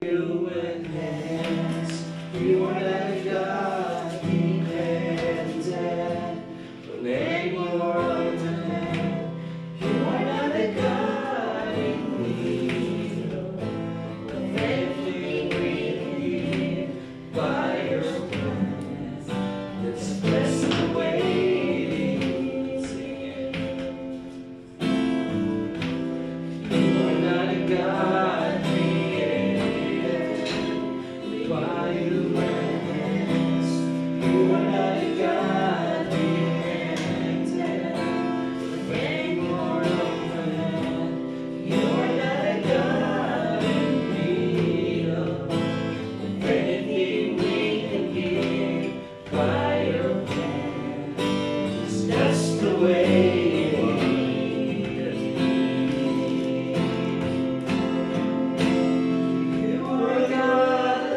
You and hands, you are not a God dependent on any world man. You are not a God in need of anything we need by your plans. Let's bless the waiting, sing it. You are not a God by your hands. You are not a God dependent on any mortal man. You are not a God in need of anything we can give by your hand. It's just the way it is. You are God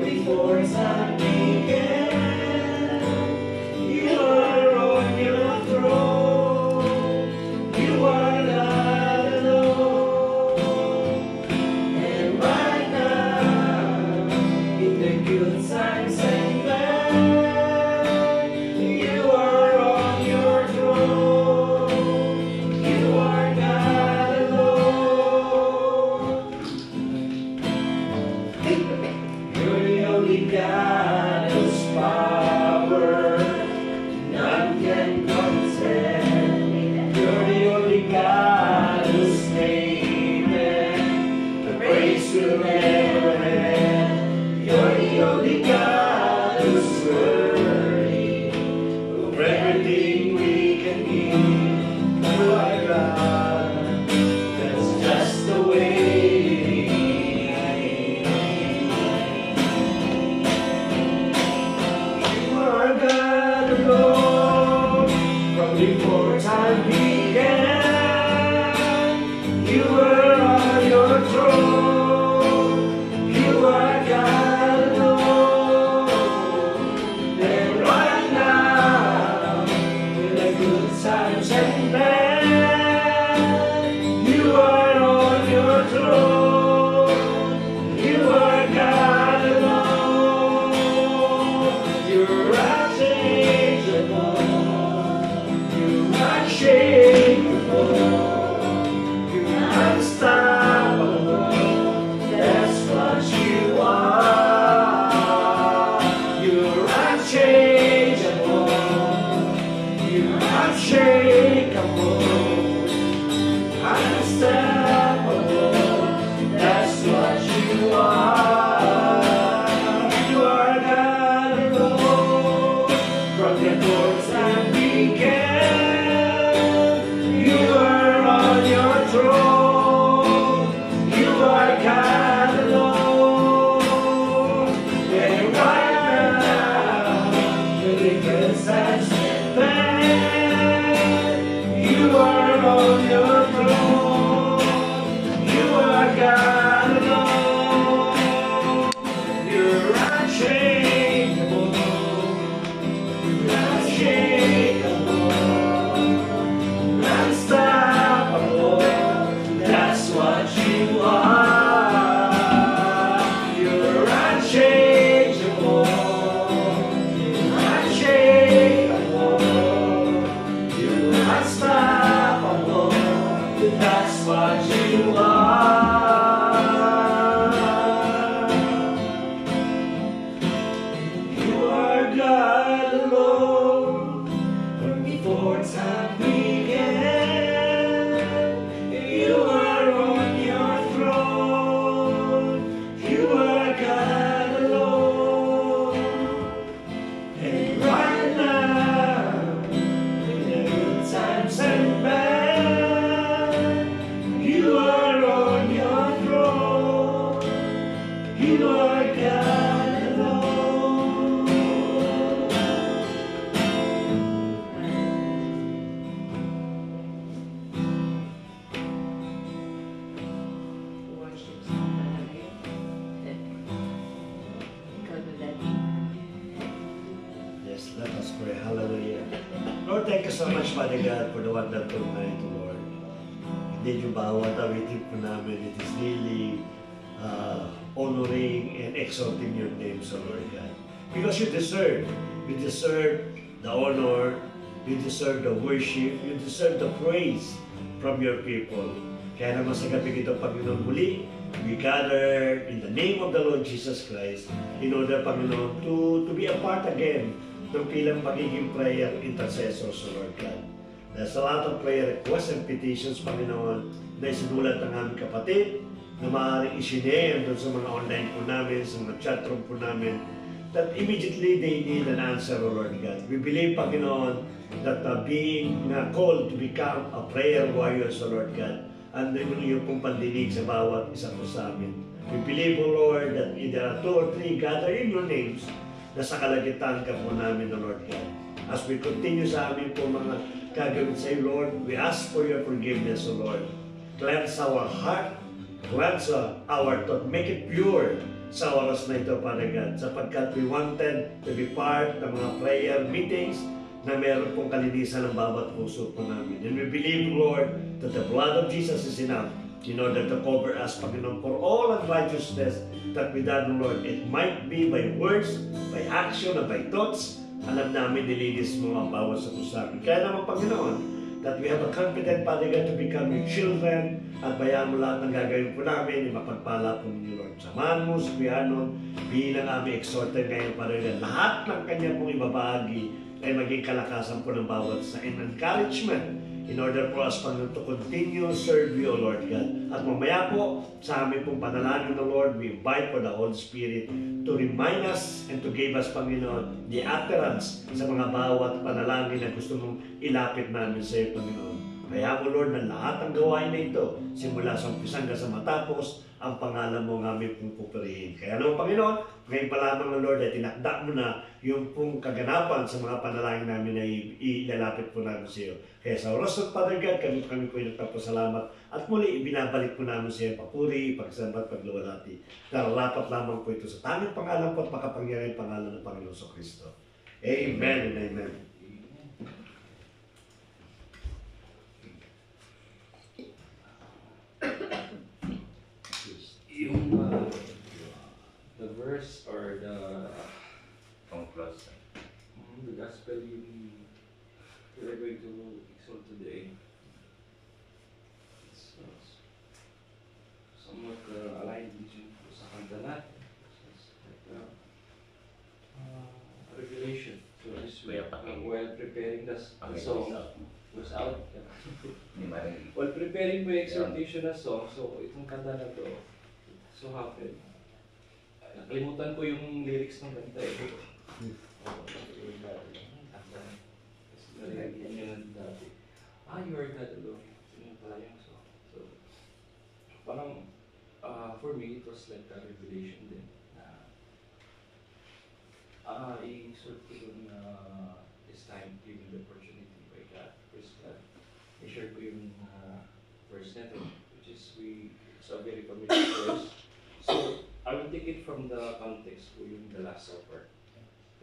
before time began. You are on your throne. You are not alone. And right now, in the good times and bad, you are on your throne. You are not alone. You're the only God whose power none can contend. You're the only God whose name and praise will never end. You're the only God who's worthy of everything we can give. You are God, that's just the way. Before time began, you were on your throne. You are God alone. And right now, in the good times and bad, you are on your throne. You are God alone. You're unchangeable. Unshakable, you're unstoppable, that's what you are. You're unchangeable, you're unshakable, unstoppable, that's what you are. You are God alone, from the doors that began. You are God alone. And right now, because that's bad, you are on your throne. You are God alone. You're unchangeable. You're unshakable. Unstoppable. That's what you are. You're unchangeable, unshakable, you're unstoppable. That's what you are. You are God alone from before time began. You are on your throne. You are God alone. And right now, in the good times and bad, you are on your throne. You are God alone. Yes, let us pray. Hallelujah. Lord, thank you so much, Father God, for the wonderful night, Lord. Hindi nyo bawat awitin po namin. It is really honoring and exalting your name, so Lord God. Because you deserve the honor, you deserve the worship, you deserve the praise from your people. Kaya naman sa gabi ito, Panginoon, muli, we gather in the name of the Lord Jesus Christ in order, Panginoon, to be a part again ng pilang magiging prayer intercessors, so Lord God. There's a lot of prayer requests and petitions, Panginoon, na isinulat ng aming kapatid, na maaaring isinare doon sa mga online po namin, sa mga chatroom po namin, that immediately they need an answer, O Lord God. We believe, Panginoon, that being called to become a prayer warrior, O Lord God, and yung iyong pong pandinig sa bawat isa po sa amin. We believe, O Lord, that if there are 2 or 3 gather in your names, na sa kalagitan ka po namin, O Lord God. As we continue sa amin po mga gagawin sa iyo, Lord, we ask for your forgiveness, O Lord. Cleanse our heart, cleanse our thought, make it pure sa oras na ito, Father God, sapagkat we wanted to be part ng mga prayer meetings na meron pong kalinisan ng bawat puso po namin. And we believe, Lord, that the blood of Jesus is enough in order to cover us, Panginoon, for all unrighteousness that we done, Lord. It might be by words, by action, or by thoughts. Alam namin, nilinis mo ang bawat sa puso namin. Kaya naman, Panginoon, that we have a confident, Father God, to become your children, at bayaan mo lahat ng gagawin po namin, mapagpala po ninyo, Lord. Samahan mo si Kuyanon bilang aming exhorter ngayon, Father God. Lahat ng kanya pong ibabahagi ay maging kalakasan po ng bawat sa encouragement in order for us, Panginoon, to continue serve you, O Lord God. At mamaya po, sa amin pong panalangin ng Lord, we invite for the Holy Spirit to remind us and to give us, Panginoon, the utterance sa mga bawat panalangin na gusto mong ilapit namin sa iyo, Panginoon. Kaya mo, Lord, na lahat ng gawain na ito, simula sa umpisa hanggang sa matapos, ang pangalan mo ng aming pong pupurihin. Kaya naman, Panginoon, ngayon pa lamang ng Lord ay tinakda mo na yung pong kaganapan sa mga panalangin namin na ilalapit po namin sa iyo. Kaya sa oras ng Father God, kami po yung nagpapasalamat at muli ibinabalik po namin sa iyo papuri, pagsambat, pagluwalhati. Nararapat lamang po ito sa tanging pangalan po at makapangyarihan pangalan ng Panginoon sa Kristo. Amen and amen. Yung the verse or the conclusion. The gospel we are going to exalt today. It's somewhat aligned sa kanta natin. It's like revelation. So this week, while preparing the song, was out. While preparing po yung exhortation na song, so itong kanta na to, so happened. Nakalimutan ko yung lyrics ng kanta eh. Kasi narinig niya na dati. You are God alone. Yun pala yung song. So, parang, for me, it was like a revelation din. I-sort ko yung this time, given the opportunity by God, first God. I-share ko yung verse na ito, which is it's a very familiar verse. So, I will take it from the context ko yung The Last Supper.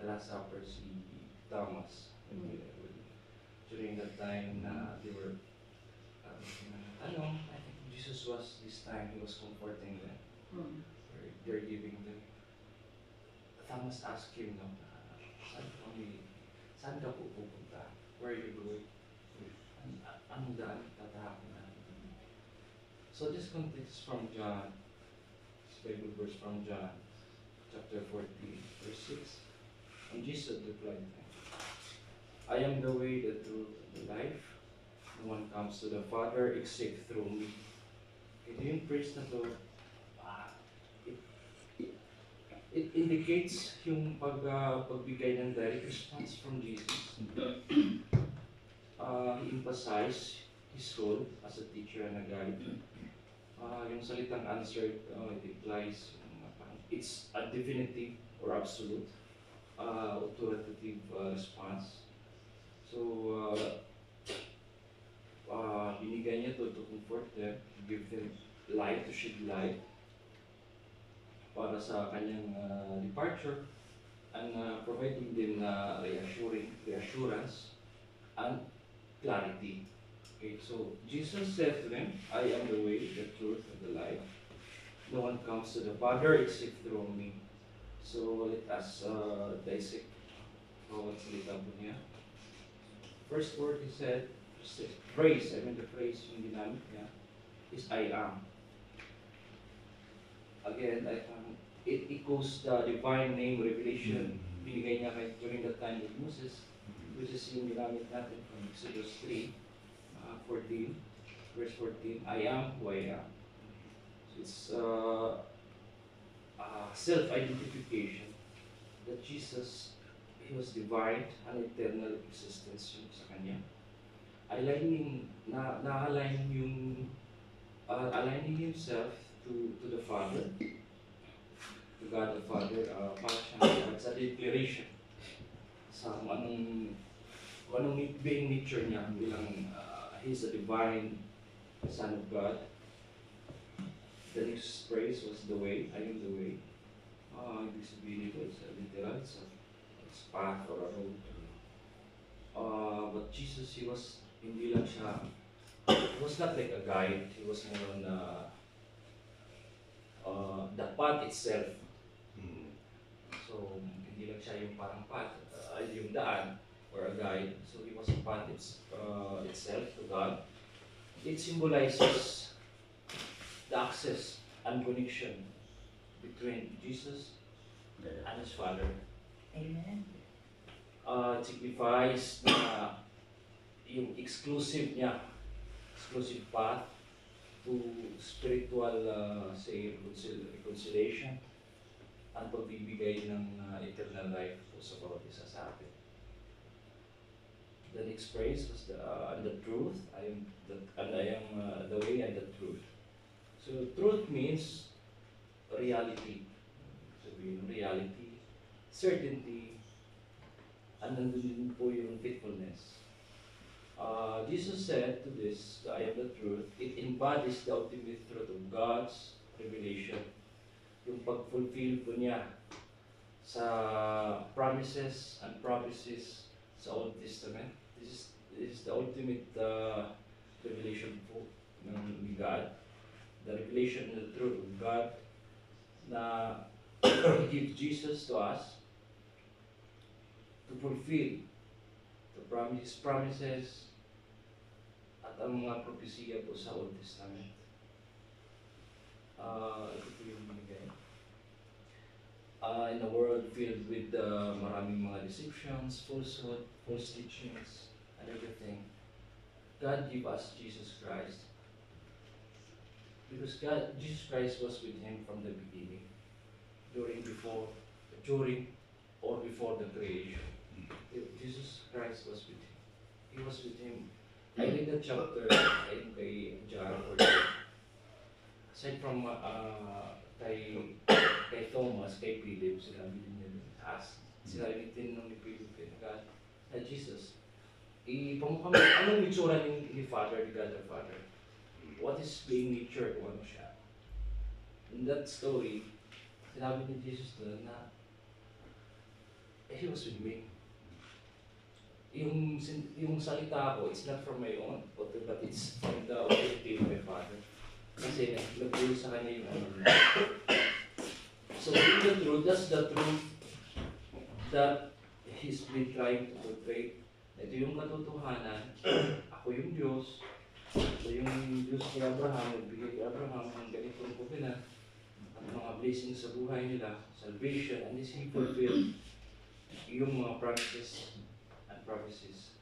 The Last Supper, si Thomas. During that time na they were, I think Jesus was, this time, he was comforting them. They're giving them. Thomas asked him, saan ka po pupunta? Where are you going? Anong daan tatahakot natin? So this context from John, Bible verse from John, chapter 14, verse 6. And Jesus replied, I am the way, the truth, and the life. No one comes to the Father except through me. Ito yung praise na to, it indicates yung pagbigay ng direct response from Jesus. He emphasized his role as a teacher and a guide. Yung salitang answer, it implies it's a definitive or absolute authoritative response. So, binigay niya to comfort them, to give them light, to shed light para sa kanyang departure, and providing them reassurance and clarity. Okay, so Jesus said to them, I am the way, the truth, and the life. No one comes to the Father except through me. So let us dissect bawat salita po niya. First word he said, phrase, the phrase yung ginamit niya is I am. Again, it echoes the divine name revelation binigay niya during the time of Moses, which is yung ginamit natin from Exodus 3, 14, verse 14, I am who I am. So it's self-identification that Jesus, He was divine and eternal existence yung sa Kanya. Aligning Himself to the Father, to God the Father, para siyang sa declaration sa anong being nature niya bilang He's a divine Son of God. The next phrase was the way, I am the way. Ibig sabihin ito, it's literal, it's a path or a road. But Jesus, He was, hindi lang siya, He was not like a guide, He was more on the path itself. So, hindi lang siya yung parang path, yung daan, or a guide. So, He was a path itself to God. It symbolizes the access and connection between Jesus and His Father. Amen. It signifies na yung exclusive path to spiritual reconciliation at pagbibigay ng eternal life po sa bawat isa sa atin. The next phrase was the truth. I am the way and the truth. So truth means reality. Sabihin, reality, certainty, and nandun din po yung faithfulness. Jesus said to this, I am the truth, it embodies the ultimate truth of God's revelation. Yung pag-fulfill po niya sa promises and prophecies sa Old Testament. This is the ultimate revelation po ng God. The revelation and the truth of God na give Jesus to us to fulfill His promises at ang mga propesya po sa Old Testament. Ito po yung binigay. In a world filled with maraming mga deceptions, falsehood, false teachings, and everything, God gave us Jesus Christ. Because Jesus Christ was with Him from the beginning, during or before the creation. Jesus Christ was with Him. He was with Him. I read the chapter kay John 14. Aside from kay Thomas, kay Philip, sinabi din niya sinabi din ni Philip na Jesus, ipamukha mo, anong itsura ni Father, ni God the Father? What is being nature kung ano siya? In that story, sinabi ni Jesus doon na He was with me. Yung salita ko, it's not from my own, but it's from the authority of my Father. Kasi nag-rule sa kanya yung ano. So the truth, that's the truth that He's been trying to portray. Ito yung katotohanan, ako yung Diyos, ito yung Diyos ni Abraham, nagbigay kay Abraham ng ganitong kupina, at mga blessings sa buhay nila, salvation, and this He fulfilled yung mga promises and prophecies.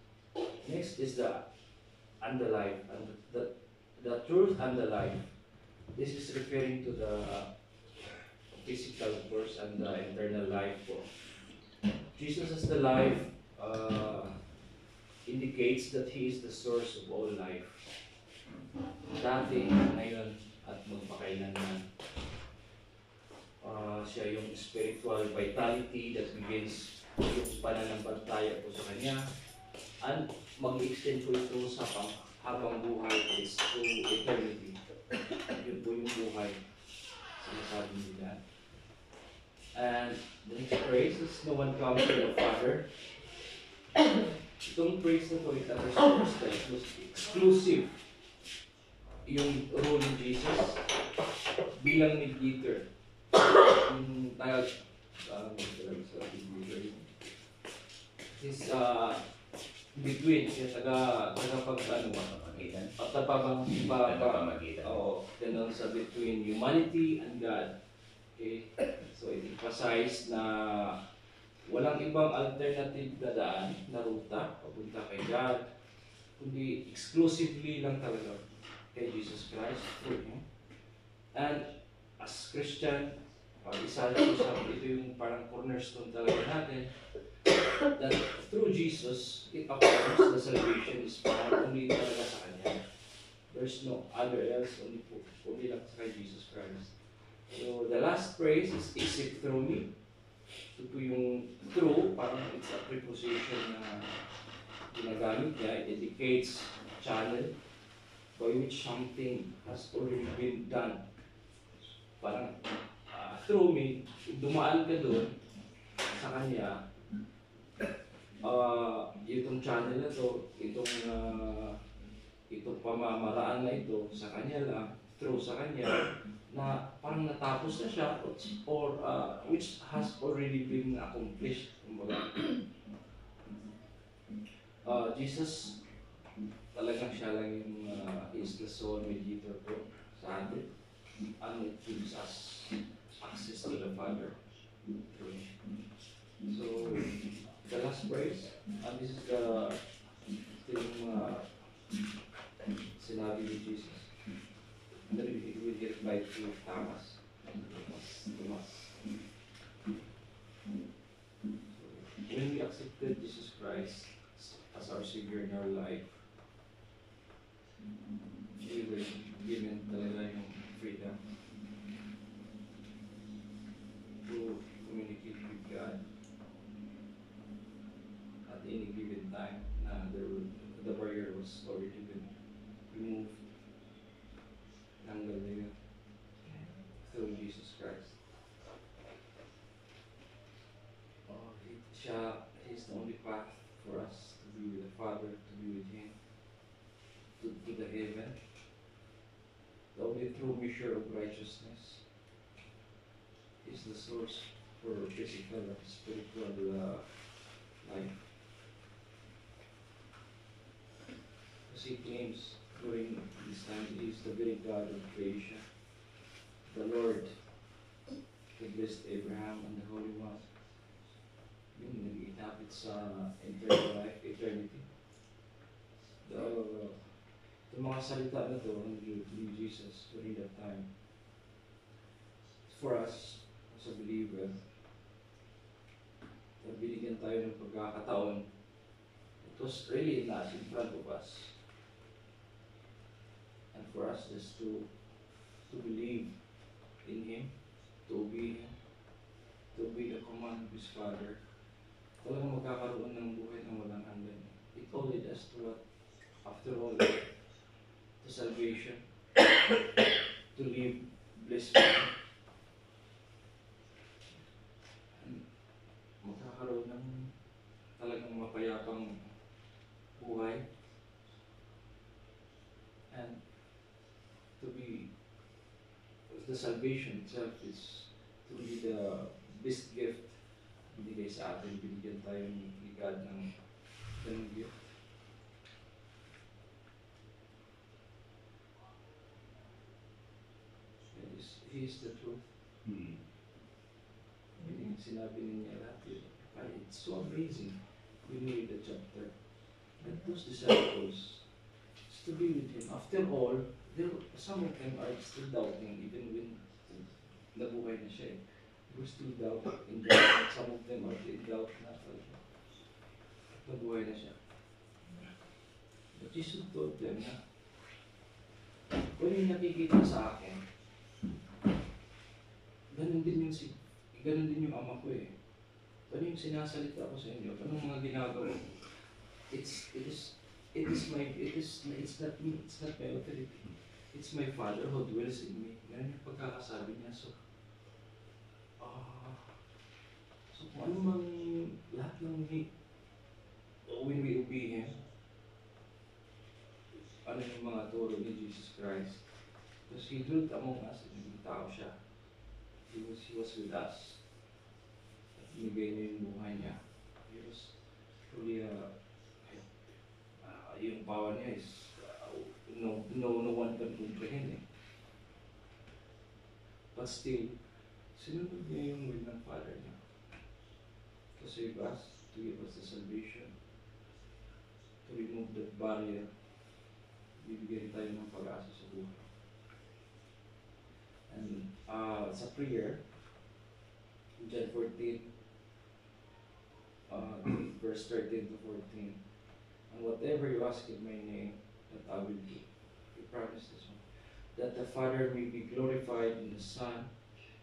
Next is the life, and the truth and the life. This is referring to the physical, of course, and the eternal life po. Jesus as the life indicates that He is the source of all life. Dati, ngayon, at magpakailanman. Siya yung spiritual vitality that begins yung pananampalataya po sa Kanya, and mag-extend po ito sa habang buhay is to eternity. Yun po yung buhay sinasabi nila. And the next phrase is, no one comes to the Father. Itong phrase na to, it understands that it was exclusive yung role ni Jesus bilang mediator. Yung tayo, sa mediator, is between, yung Pamagitan. tagapamagitan. Oo, ganun sa between humanity and God. Okay? So, it emphasize na walang ibang alternative na daan, na ruta, papunta kay God, kundi exclusively lang talaga kay Jesus Christ through Him. And as Christian, ito yung parang cornerstone talaga natin, that through Jesus, it affirms the salvation is found only talaga sa Kanya. There's no other else, only lang sa kay Jesus Christ. So, the last phrase is except through me. Ito yung through, parang it's a preposition na ginagamit niya. It indicates channel by which something has already been done. Parang through me, dumaan ka doon sa Kanya, itong channel na to, itong pamamaraan na ito, sa Kanya lang, through sa Kanya, na parang natapos na siya or which has already been accomplished. Jesus, talagang siya lang yung is the sole mediator po sa atin. And it gives us access to the Father. So, the last phrase, and this is the sinabi ni Jesus. And then we will get by to Thomas. When we accepted Jesus Christ as our Savior in our life, we were given talaga yung freedom to communicate with God at any given time. The barrier was already been removed, tanggal na yun through Jesus Christ. He's the only path for us to be with the Father, to be with Him, to the heaven. The only true measure of righteousness is the source for physical and spiritual life. As He claims during this time, He is the very God of creation, the Lord, the blessed Abraham and the Holy One. Yung nag-iitapit sa eternal life, eternity. The mga salita na to ni Jesus during that time, for us as a believer, na binigyan tayo ng pagkakataon, it was really not in front of us. And for us just to believe in Him, to obey Him, to obey the command of His Father, talagang magkakaroon ng buhay na walang hanggan. It all led us to what? After all, to salvation, to live blissfully, and magkakaroon ng talagang mapayapang buhay, and to be, the salvation itself is to be the best gift binigay sa atin. Binigyan tayo ni God ng ganung gift. He is the truth. Sinabi niya lahat yun. It's so amazing when you read the chapter that those disciples is to be with Him. After all, some of them are still doubting even when nabuhay na siya. They were still doubting in doubt. Some of them are in doubt na nabuhay na siya. But Jesus told them na kung yung nakikita sa akin, ganun din yung ama ko eh. Ano yung sinasalita ko sa inyo? Anong mga ginagawa? It's not me, it's not my authority. It's my Father who dwells in me. Ganun yung pagkakasabi niya. So kung ano mang lahat ng when we obey Him, ano yung mga turo ni Jesus Christ. Because He dwelt among us, naging tao siya. He was with us. At binigay niya yung buhay niya. He was truly yung power niya is no one can comprehend it. But still, sinunod niya yung will ng Father niya. To save us, to give us the salvation, to remove that barrier, bibigyan tayo ng pag-asa sa buhay. And sa prayer, John 14, verse 13 to 14, and whatever you ask in my name, that I will do. He promised this one. That the Father may be glorified in the Son.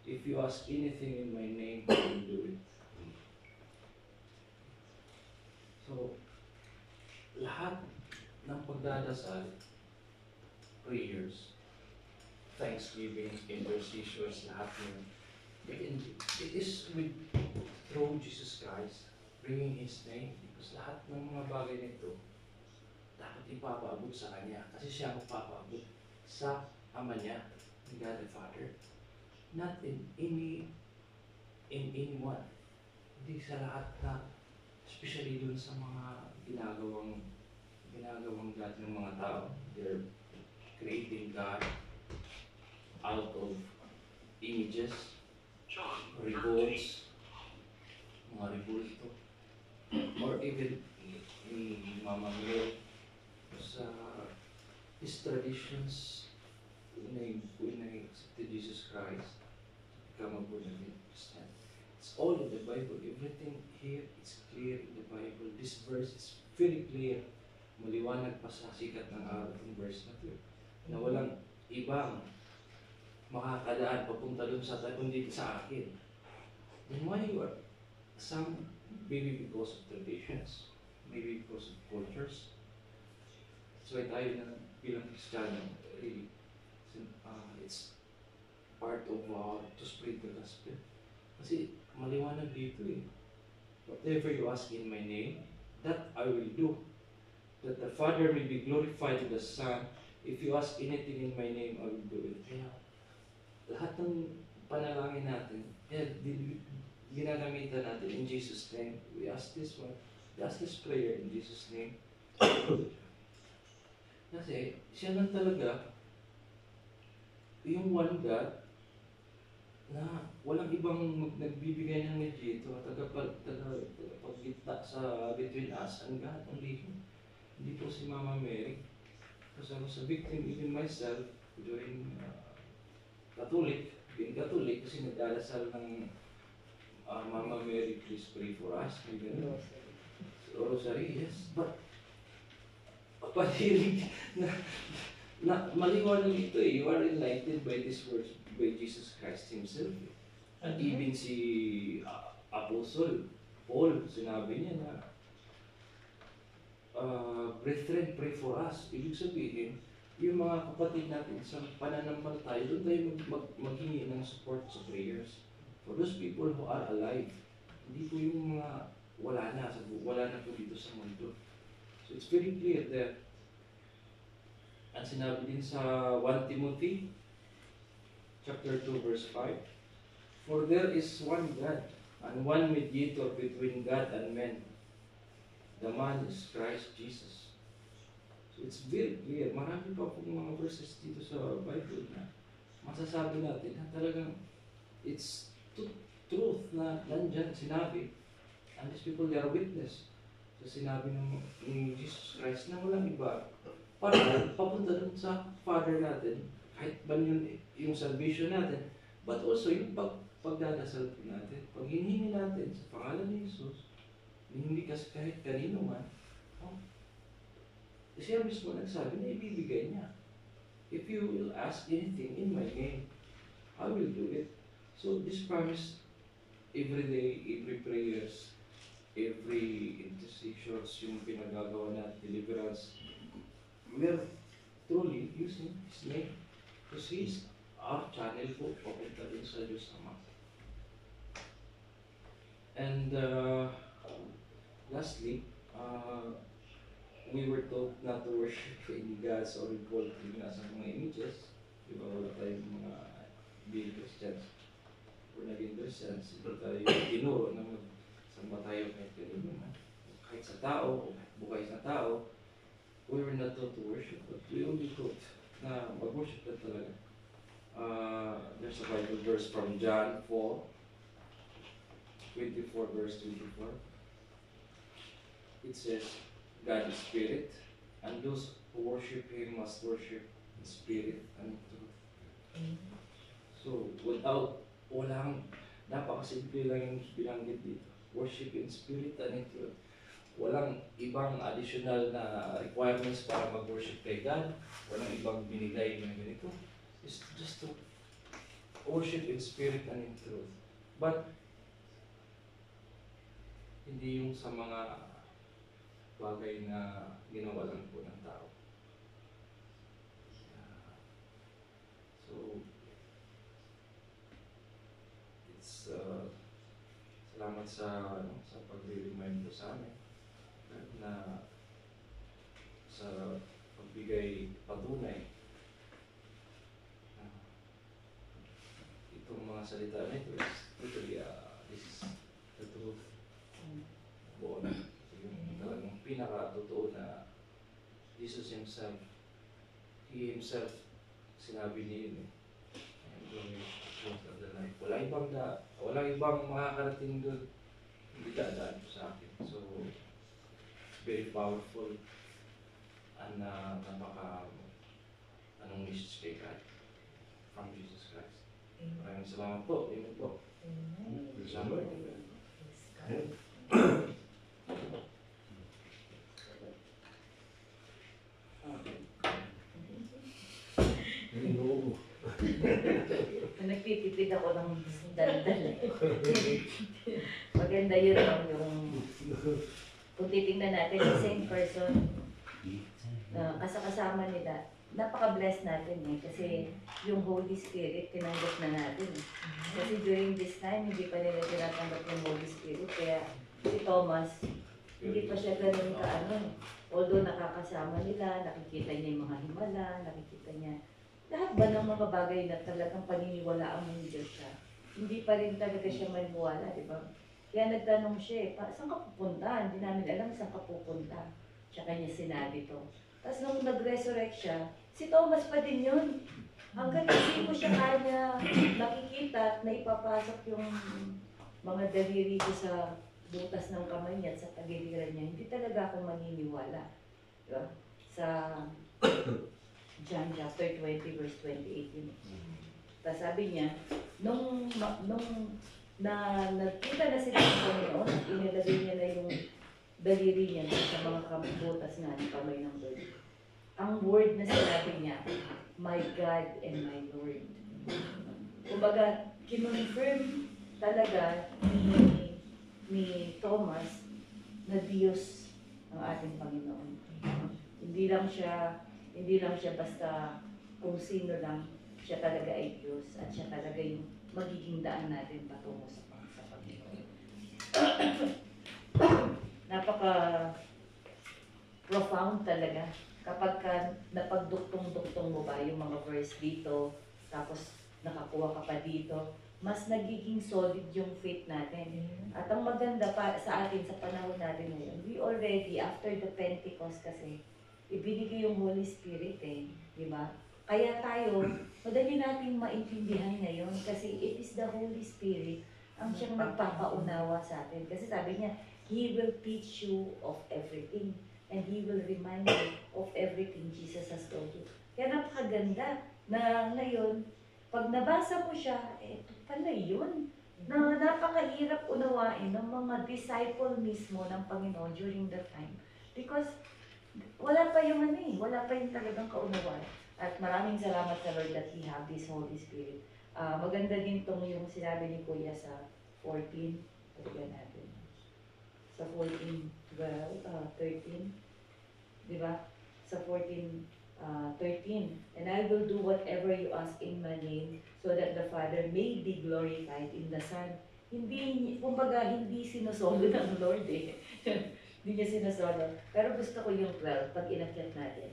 If you ask anything in my name, I will do it. So, lahat ng pagdadasal, prayers, thanksgiving, intercessions, lahat yun, it is through Jesus Christ, bringing His name. Because lahat ng mga bagay nito, dapat ipapaabot sa Kanya. Kasi siya ang papaabot sa Ama niya, ni God the Father. Not in anyone. Hindi sa lahat na, especially dun sa mga ginagawang God ng mga tao. They're creating God out of images, revolts, mga revolto, or even ni Mama Mel sa his traditions when I accepted Jesus Christ to become a born again Christian. It's all in the Bible. Everything here is clear in the Bible. This verse is very clear. Maliwanag pa sa sikat ng araw ng verse na ito. Na walang ibang makakadaan papunta dun sa tayo, kundi sa akin. Then why you are some, maybe because of traditions, maybe because of cultures. That's why tayo na bilang Kristiyano, really, it's part of to spread the gospel. Kasi maliwanag dito eh. Whatever you ask in my name, that I will do. That the Father may be glorified in the Son. If you ask anything in my name, I will do it. Kaya lahat ng panalangin natin, ginagamitan natin in Jesus' name. We ask this one. We ask this prayer in Jesus' name. Kasi siya lang talaga yung one God na walang ibang nagbibigay ng medyo at tagapaggitna sa between us and God only Him. Hindi po si Mama Mary. Kasi I was a victim even myself during Catholic, being Catholic kasi nagdarasal ng Mama Mary, please pray for us. Rosary, yes. But upon hearing na maliwanag ito eh, you are enlightened by this words by Jesus Christ Himself. At even si Apostle Paul, sinabi niya na brethren, pray for us. Ibig sabihin, yung mga kapatid natin sa pananampalataya, doon tayo maghingi ng support sa prayers. For those people who are alive, hindi po yung mga wala na po dito sa mundo. So it's very clear there. At sinabi din sa 1 Timothy chapter 2 verse 5, for there is one God and one mediator between God and men. The man is Christ Jesus. So it's very clear. Marami pa pong mga verses dito sa Bible na masasabi natin na talagang it's truth na nandyan sinabi. And these people, they are witness sa sinabi ni Jesus Christ na walang iba para papunta dun sa Father natin, kahit ba yung salvation natin, but also yung pagdadasal po natin. Pag hinihingi natin sa pangalan ni Jesus, hindi kasi kahit kanino man, siya mismo nagsabi na ibibigay niya. If you will ask anything in my name, I will do it. So this promise, every day, every prayers, every intercessions, yung pinagagawa natin, deliverance, we are truly using His name. Because He is our channel po, papunta din sa Diyos Ama. And lastly, we were told not to worship any gods or involved in sa mga images. Di ba, wala tayong mga being Christians. Or naging Christians, hindi tayo tinuro na magsamba tayo kahit kanino man. Kahit sa tao, o bukay sa tao, we were not taught to worship, but we only taught na mag-worship na talaga. There's a Bible verse from John 4:24, verse 24. It says, God is spirit, and those who worship Him must worship in spirit and truth. So, napakasimple lang yung binanggit dito. Worship in spirit and in truth. Walang ibang additional na requirements para mag-worship kay God. Walang ibang binigay na ganito. It's just to worship in spirit and in truth. But, hindi yung sa mga bagay na ginawa lang po ng tao. So, it's salamat sa pag-remind mo sa amin na sa pagbigay patunay itong mga salita na ito is literally this is the truth. Buo na yung talagang pinaka-totoo na Jesus Himself, He Himself sinabi niya yun and the truth of the life. Walang ibang makakarating doon, hindi dadaan sa akin. So, very powerful and anong message kay God from Jesus Christ. Maraming salamat po. Amen po. Salamat. Nagtitipid ako ng daldal. Maganda yun yung kung titingnan natin the same person na kasama nila, napaka-blessed natin kasi yung Holy Spirit tinanggap na natin. Kasi during this time, hindi pa nila tinatanggap yung Holy Spirit. Kaya si Thomas, hindi pa siya ganun although nakakasama nila, nakikita niya yung mga himala, nakikita niya lahat ba ng mga bagay na talagang paniniwalaan mo yung Diyos siya. Hindi pa rin talaga siya maniwala, di ba? Kaya nagtanong siya saan ka pupunta? Hindi namin alam saan ka pupunta. Tsaka niya sinabi to. Tapos nung nag-resurrect siya, si Thomas pa din yun. Hanggang hindi ko siya kaya nakikita na ipapasok yung mga daliri ko sa butas ng kamay niya at sa tagiliran niya. Hindi talaga ako maniniwala. Diba? Sa John chapter 20 verse 28 yun. Tapos sabi niya, nung nakita na sila ng Panginoon, inilagay niya na yung daliri niya sa mga butas nga ng kamay ng Lord. Ang word na sinabi niya, my God and my Lord. Kumbaga, kinonfirm talaga ni Thomas na Diyos ang ating Panginoon. Hindi lang siya basta kung sino lang, siya talaga ay Diyos at siya talaga yung magiging daan natin patungo sa Panginoon. Napaka-profound talaga kapag napagduktong-duktong mo ba yung mga verse dito, tapos nakakuha ka pa dito, mas nagiging solid yung faith natin. At ang maganda pa sa atin sa panahon natin ngayon, we already, after the Pentecost kasi, ibinigay yung Holy Spirit di ba? Kaya tayo, madali nating maintindihan ngayon kasi it is the Holy Spirit ang siyang magpapaunawa sa atin. Kasi sabi niya, He will teach you of everything and He will remind you of everything Jesus has told you. Kaya napakaganda na ngayon, pag nabasa mo siya, ito pala yun. Na napakahirap unawain ng mga disciple mismo ng Panginoon during that time. Because wala pa yung wala pa yung talagang kaunawaan. At maraming salamat sa Lord that we have this Holy Spirit. Maganda din tong yung sinabi ni Kuya sa 14. Pagyan natin. Sa 14, 12, 13. Diba? Sa 14, 13. And I will do whatever you ask in my name so that the Father may be glorified in the Son. Kumbaga, hindi sinusolo ng Lord Hindi niya sinasolo. Pero gusto ko yung 12 pag inakyat natin.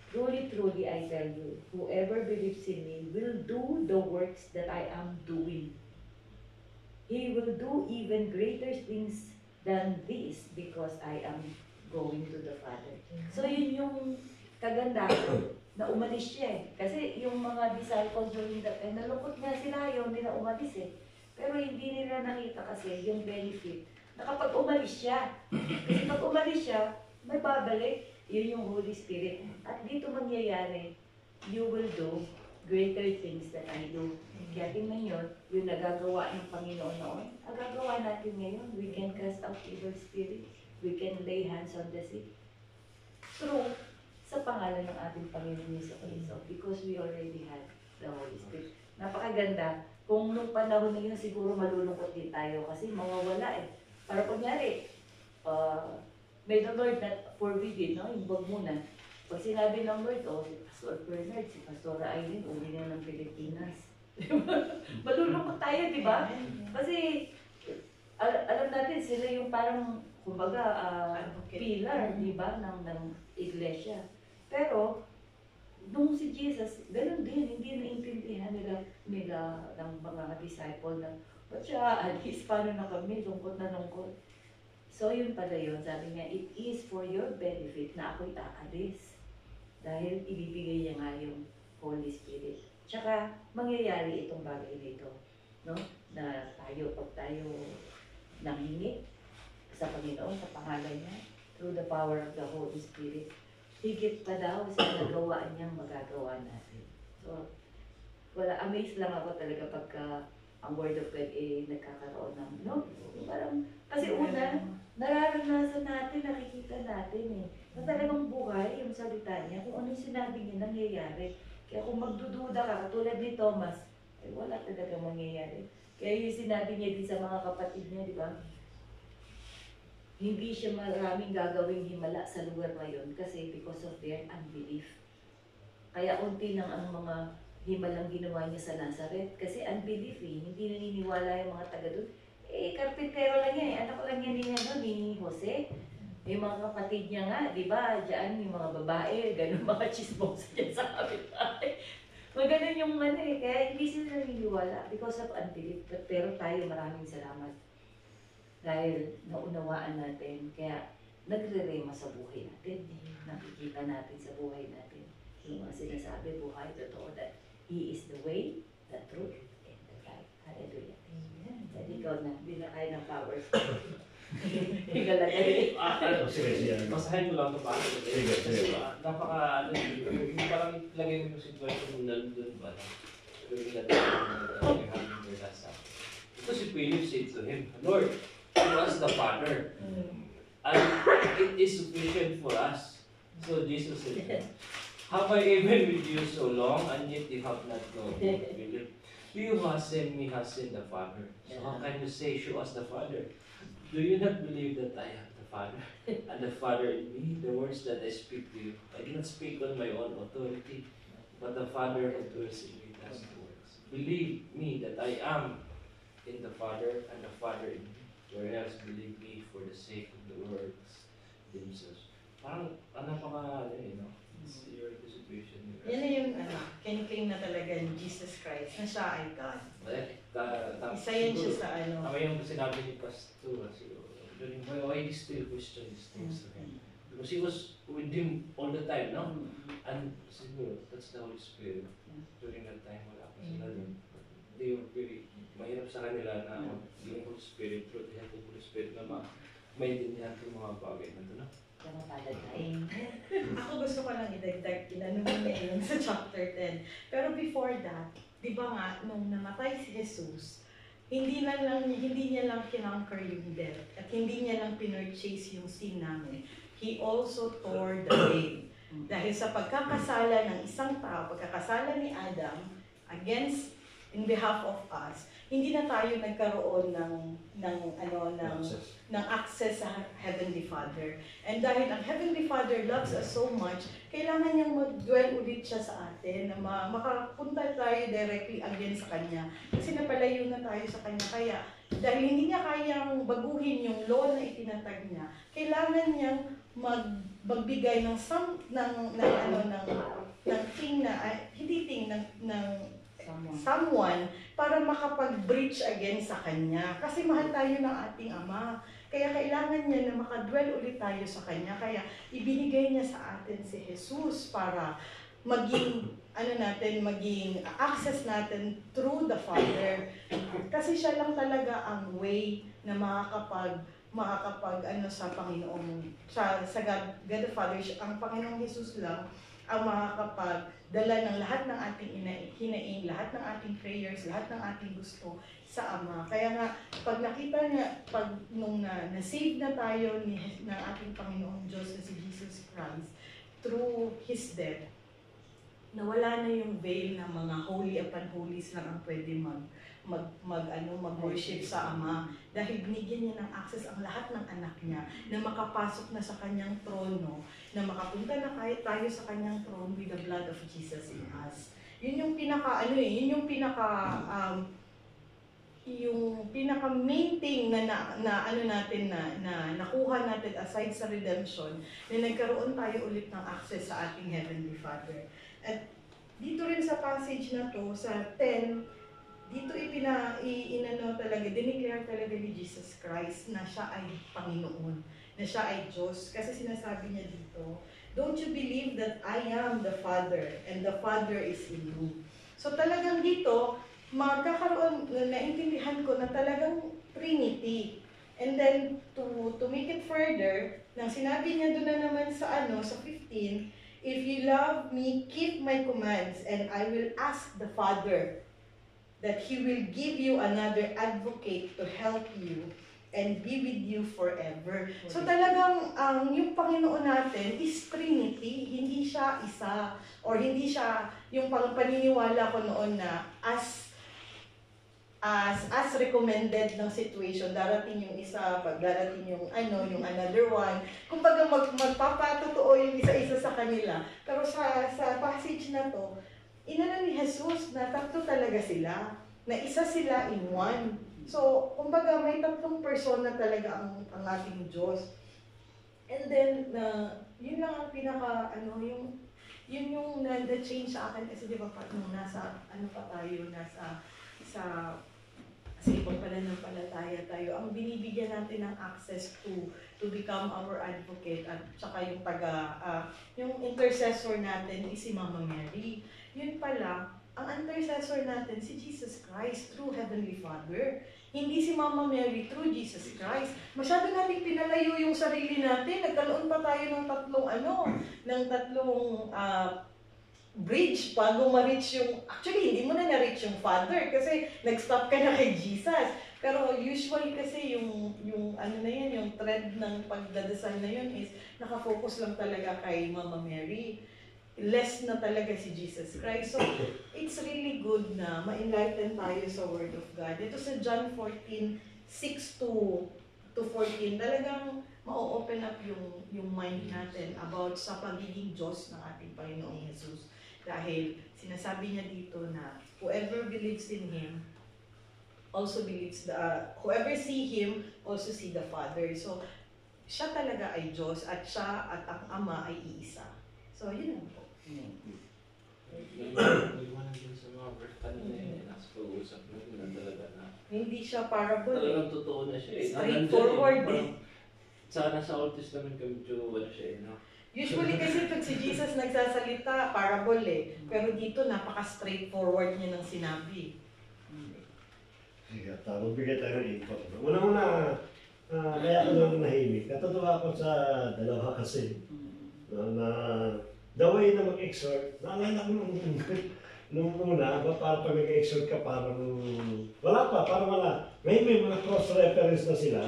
Truly, truly, I tell you, whoever believes in me will do the works that I am doing. He will do even greater things than this because I am going to the Father. So yun yung kagandahan na umalis siya eh. Kasi yung mga disciples during that time, nalungkot nga sila yun, nila umalis eh. Pero hindi nila nakita kasi yung benefit na kapag umalis siya. Kasi pag umalis siya, may babalik. Yun yung Holy Spirit. At dito mangyayari, you will do greater things than I do. Kaya tingnan yun, yung nagagawa ng Panginoon noon, nagagawa natin ngayon. We can cast out evil spirits. We can lay hands on the sick. True, sa pangalan ng ating Panginoon Jesucristo, because we already had the Holy Spirit. Napakaganda. Kung nung panahon na yun, siguro malulungkot din tayo kasi mawawala eh. Para kunyari, may the Lord not forbid, no? Yung wag muna. Pag sinabi ng Lord, si Pastor Bernard, si Pastor Aileen, uli na ng Pilipinas. Malulungkot tayo, di ba? Kasi, alam natin, sila yung parang, kumbaga, pillar, di ba, ng iglesia. Pero, nung si Jesus, ganun din, hindi naintindihan nila ng mga disciple na, ba't siya alis, paano na kami, lungkot na lungkot. So yun pala yun, sabi niya, it is for your benefit na ako'y aalis. Dahil ibibigay niya nga yung Holy Spirit. Tsaka mangyayari itong bagay dito, no? Na tayo, pag tayo nanghingi sa Panginoon, sa pangalan niya, through the power of the Holy Spirit, higit pa daw sa nagawa niyang magagawa natin. So, amazed lang ako talaga pagka ang Word of God nagkakaroon ng, no? Parang, kasi una, nararanasan natin, nakikita natin na talagang buhay yung salita niya, kung ano yung sinabi niya nangyayari. Kaya kung magdududa ka, katulad ni Thomas, wala talaga mangyayari. Kaya yung sinabi niya din sa mga kapatid niya, di ba? Hindi siya maraming gagawing himala sa lugar na yun kasi because of their unbelief. Kaya unti nang ang mga himalang ginawa niya sa Nazareth kasi unbelief hindi naniniwala yung mga taga doon. Karpintero lang yan anak lang yan ni Jose. Yung mga kapatid niya nga, di ba, dyan yung mga babae, ganun mga chismosa dyan sa kapitbahay. Maganon yung kaya hindi sila naniniwala because of unbelief. Pero tayo maraming salamat. Dahil naunawaan natin, kaya nagre-rema sa buhay natin. Nakikita natin sa buhay natin. Yung mga sinasabi, buhay, totoo na He is the way, the truth, and the life. Hallelujah. Amen. Dahil ikaw na, binakay ng powers. Ikaw lang galing. Sige. Masahin ko lang ito paano. Sige. Napaka, yung parang lagay mo yung situation nandun ba na during that time we're having their last supper. Because if Philip said to him, Lord, show us the Father. And it is sufficient for us. So Jesus said, have I even with you so long, and yet you have not known me? He who has sent me has seen the Father. So how can you say, show us the Father? Do you not believe that I am the Father, and the Father in me? The words that I speak to you, I do not speak on my own authority, but the Father who dwells in me does the works. Believe me that I am in the Father, and the Father in me. Whereas believe me for the sake of the words themselves. Parang, napaka, no? Your situation. Yan na yung claim na talaga ni Jesus Christ na siya ay God. Isa yan siya sa Tama yung sinabi ni Pastor. During why he still question these things to him? Because he was with him all the time, no? And siguro, that's the Holy Spirit. During that time, wala pa sila doon. They were very, mahirap sa kanila na yung Holy Spirit, through the help of Holy Spirit na maintindihan yung mga bagay na ito, no? Ako gusto ko lang idagdag, inano niya yun sa chapter 10. Pero before that, di ba nga, nung namatay si Jesus, hindi niya lang kinonquer yung death at hindi niya lang pinurchase yung sin namin. He also tore the veil. Dahil sa pagkakasala ng isang tao, pagkakasala ni Adam in behalf of us, hindi na tayo nagkaroon ng access sa Heavenly Father. And dahil ang Heavenly Father loves us so much, kailangan niyang mag-dwell ulit siya sa atin, na makapunta tayo directly again sa Kanya. Kasi napalayo na tayo sa Kanya. Kaya dahil hindi niya kayang baguhin yung law na itinatag niya, kailangan niyang magbigay ng thing na someone para makapag-breach again sa kanya. Kasi mahal tayo ng ating Ama. Kaya kailangan niya na makadwell ulit tayo sa kanya. Kaya ibinigay niya sa atin si Jesus para maging maging access natin through the Father. Kasi siya lang talaga ang way na makakapag sa Panginoon, sa God the Father, ang Panginoong Jesus lang ang makakapagdala ng lahat ng ating hinaing, lahat ng ating prayers, lahat ng ating gusto sa Ama. Kaya nga, pag nakita niya, nung na-save na tayo ng ating Panginoong Diyos na si Jesus Christ, through His death, nawala na yung veil na mga holy upon holies lang ang pwede mag-worship sa Ama, dahil binigyan niya ng access ang lahat ng anak niya na makapasok na sa kanyang trono, na makapunta na kahit tayo sa kanyang throne with the blood of Jesus in us. Yun yung pinaka main thing na nakuha natin aside sa redemption, na nagkaroon tayo ulit ng access sa ating Heavenly Father. At dito rin sa passage na to, sa 10, dito dineclare talaga ni Jesus Christ na siya ay Panginoon, na siya ay Diyos. Kasi sinasabi niya dito, don't you believe that I am the Father and the Father is in me? So talagang dito, naintindihan ko na talagang Trinity. And then, to make it further, nang sinabi niya doon na naman sa 15, if you love me, keep my commands, and I will ask the Father that He will give you another advocate to help you and be with you forever. So talagang yung Panginoon natin is Trinity, hindi siya isa, or hindi siya yung paniniwala ko noon na as recommended ng situation, darating yung isa, pag darating yung yung another one, kumbaga magpapatotoo yung isa-isa sa kanila. Pero sa passage na to, ni Jesus na tatlo talaga sila, na isa sila in one. So, kumbaga may tatlong persona talaga ang ating Diyos. And then, yun lang ang pinaka, yun yung na-change sa akin, kasi di ba nung nasa, sa ibang pananampalataya tayo, ang binibigyan natin ng access to become our advocate, at saka yung yung intercessor natin is si Mama Mary. Yun pala, ang intercessor natin si Jesus Christ through Heavenly Father. Hindi si Mama Mary through Jesus Christ. Masyado nating pinalayo yung sarili natin. Nagkaroon pa tayo ng tatlong bridge bago ma-reach yung, actually hindi mo na na-reach yung Father kasi nag-stop ka na kay Jesus. Pero usually kasi yung yung thread ng pagdadasal na yun is nakafocus lang talaga kay Mama Mary. Less na talaga si Jesus Christ. So, it's really good na ma-enlighten tayo sa Word of God. Ito sa John 14:6 to 14, talagang ma-open up yung mind natin about sa pagiging Diyos ng ating Panginoong Jesus. Dahil sinasabi niya dito na whoever believes in Him also believes, whoever see Him also see the Father. So, siya talaga ay Diyos at siya at ang Ama ay iisa. So, yun lang po. Iwanan din sa mga verse kanina yun, nasa pag-uusap natin na talaga na Hindi siya parable talagang totoo na siya eh. Straightforward Saka nasa Old Testament kami medyo siya no? Usually kasi pag si Jesus nagsasalita, parable Pero dito, napaka-straightforward niya ng sinabi. Sige, magbigay tayo ng input. Una-una, kaya ako nang nahimik. Natutuwa ako sa dalawa kasi. The way na mag-exhort, naalala ko nung una, para pag mag-exhort ka, parang wala. May mga cross-reference na sila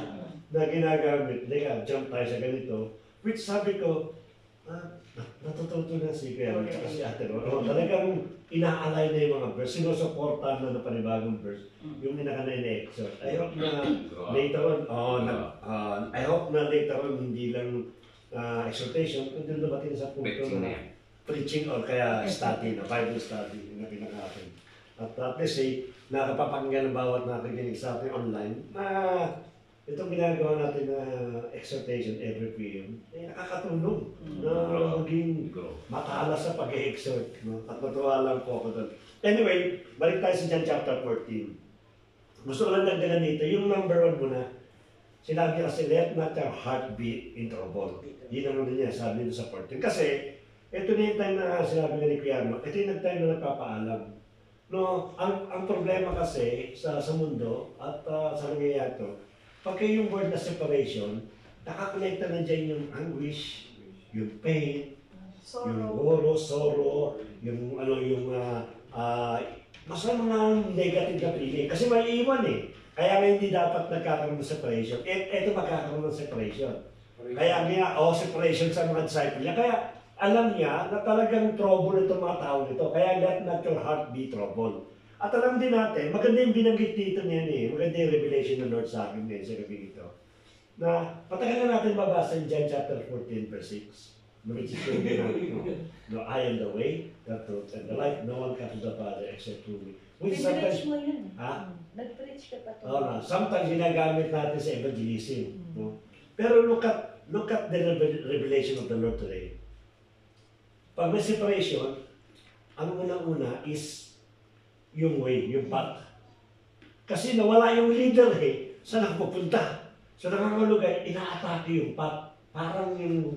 na ginagamit. Jump tayo sa ganito. Which sabi ko, natututo na si Kuya kasi ate Ron. Talagang inaalay na yung mga verse, sinusuportan na ng panibagong verse, yung inakanay na exhort. I hope na later on, hindi lang exhortation, kundi dumating sa punto na preaching or kaya study, Bible study, yung pinaka-akin. At least nakapapakinggan ng bawat nakikinig sa atin online na itong ginagawa natin na exhortation every PM ay nakakatulong na maging matalas sa pag-exhort. No? At natuwa lang po ako doon. Anyway, balik tayo sa John chapter 14. Gusto ko lang dagdagan dito, yung number 1 muna, sinabi kasi, let not your heart be in trouble. Yun ang niya, sabi nito sa 14. Kasi, ito na yung time na sinabi ni Criano, ito yung time na nagpapaalam. No, ang problema kasi sa mundo at sa nangyayari ito, pagka yung word na separation, nakakonekta na dyan yung anguish, yung pain, yung sorrow, yung basta mga negative na feeling. Kasi may iwan eh. Kaya nga hindi dapat nagkakaroon ng separation. Ito magkakaroon ng separation. Kaya nga, separation sa mga disciple niya. Kaya alam niya na talagang trouble itong mga tao nito. Kaya let not your heart be troubled. At alam din natin, maganda yung binanggit dito niyan eh. Maganda yung revelation ng Lord sa akin ngayon sa gabi ito. Na patagal na natin mabasa in John chapter 14 verse 6. Which is yung ginagawa. No, I am the way, the truth, and the life. No one comes to the Father except through me. Which sometimes, mo yun. ha? Nag-preach ka pa to. Sometimes ginagamit natin sa evangelism. No? Pero look at the revelation of the Lord today. Pag may separation, ang unang-una is yung way, yung path. Kasi nawala yung leader eh. Saan ako pupunta? So nakakalugay, inaatake yung path. Parang yung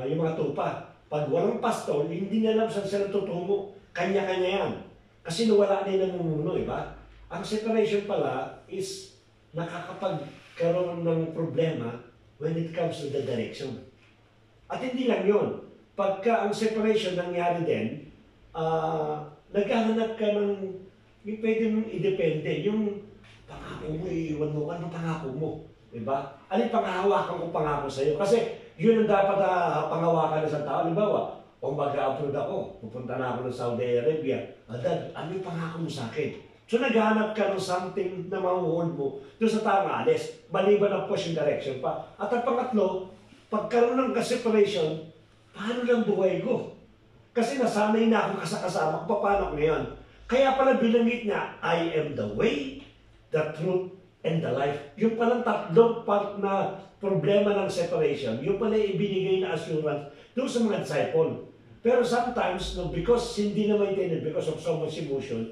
mga tupa. Pag walang pastor, hindi niya alam saan sila tutungo. Kanya-kanya yan. Kasi nawala na yung namumuno, iba? Ang separation pala is nakakapagkaroon ng problema when it comes to the direction. At hindi lang yun. Pagka ang separation nangyari din, naghahanap ka ng yung pwede mong idepende. Yung pangako mo, iiwan mo, ano pangako mo? Diba? Ano yung panghahawakan kong pangako sa'yo? Kasi yun ang dapat panghawakan ng isang tao. Halimbawa, kung mag-upload ako, pupunta na ako ng Saudi Arabia, Dad, ano yung pangako mo sa akin? So naghahanap ka ng something na mahuhold mo doon sa tamang alis, maliban ang push yung direction pa. At ang pangatlo, pagkaroon ng separation, paano lang buhay ko? Kasi nasanay na akong kasama ko, paano ko ngayon? Kaya pala binanggit niya, I am the way, the truth, and the life. Yung palang tatlong part na problema ng separation, yung pala ibinigay na assurance doon sa mga disciple. Pero sometimes, no, because hindi na maintindihan, because of so much emotion,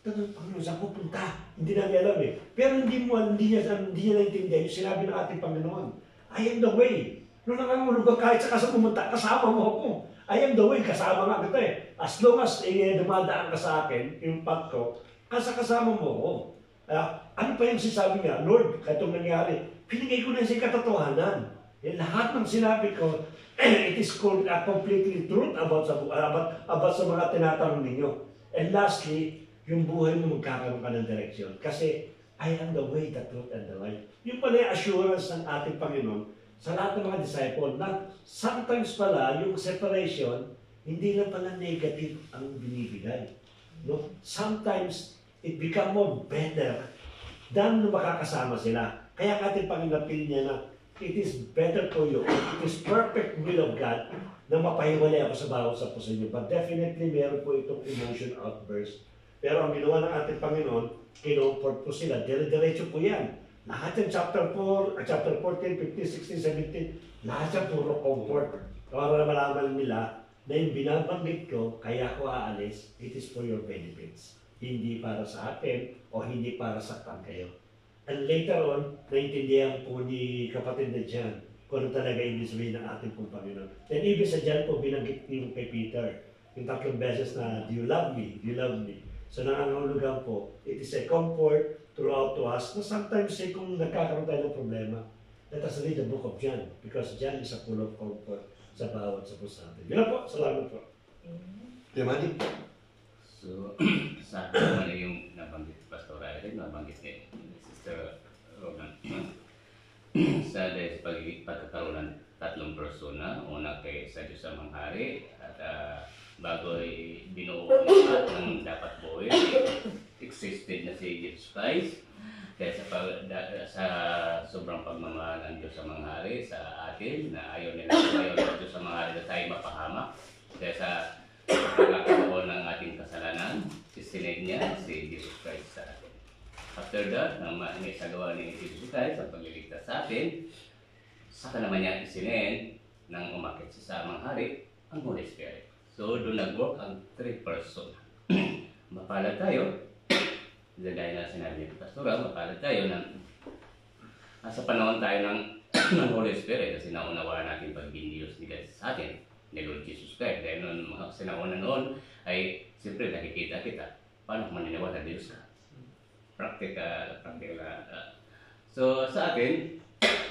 Panginoon, saan pupunta? Hindi namin alam eh. Pero hindi niya naintindihan yung sinabi ng ating Panginoon. I am the way. Nung nangangulog ka kahit saan pumunta, kasama mo ako. I am the way, kasama nga kita eh. As long as dumadaan ka sa akin, yung path ko, kasama mo ako. Ano pa yung sinasabi niya? Lord, katong nangyari, pinigay ko na siya katotohanan. Lahat ng sinabi ko, it is called completely truth about sa mga tinatanong ninyo. And lastly, yung buhay mo magkakaroon ka ng direksyon. Kasi, I am the way, the truth, and the life. Yung pala yung assurance ng ating Panginoon sa lahat ng mga disciple na sometimes pala yung separation, hindi lang pala negative ang binibigay. No? Sometimes, it become more better than makakasama sila. Kaya ang ating Panginoon niya na it is better for you, it is perfect will of God na mapahiwalay ako sa bawat sa puso niyo. But definitely, meron po itong emotion outburst. Pero ang ginawa ng ating Panginoon, kinomfort po sila. Dire-diretso po yan. Lahat yung chapter 14, 15, 16, 17, lahat yung puro comfort. Para malaman nila na yung binabanggit ko, kaya ko aalis, it is for your benefits. Hindi para sa atin o hindi para saktan kayo. And later on, naintindihan po ni kapatid na John kung ano talaga ibig sabihin ng ating pong Panginoon. And ibig sa John po, binanggit yung kay Peter, yung 3 beses na, do you love me? Do you love me? So nangangahulugan po, it is a comfort throughout to us na sometimes kung nagkakaroon tayo ng problema, let us read the book of John because John is a full of comfort sa bawat sa puso natin. Yun po, salamat po. Yamani? So, sa akin na yung nabanggit Pastor Irene, nabanggit ni Sister Rogan. Sa pagkakaroon ng 3 persona, una kay sa Diyos sa Manghari, at bago ay binuo lahat ng dapat buhay, existed na si Jesus Christ. Kaya sa sobrang pagmamahal ng Diyos sa Manghari sa atin, na ayaw ng Diyos sa Manghari na tayo mapahamak. Kaya sa pagkakaroon ng ating kasalanan, isinend niya si Jesus Christ sa atin. After that, nang may sagawa ni Jesus Christ ang pagliligtas sa atin, saka naman niya isinend nang umakit sa samang hari ang Holy Spirit. So, doon nag-work ang 3 person. Mapalad tayo, gaya na sinabi ni Pastora, mapalad tayo na nasa panahon tayo ng, ng Holy Spirit kasi naunawaan natin pagiging Diyos ni God sa atin, ni Lord Jesus Christ. Dahil noon, mga sinauna noon, ay siyempre nakikita kita, paano kung maniniwala Diyos ka? Practical. So, sa atin,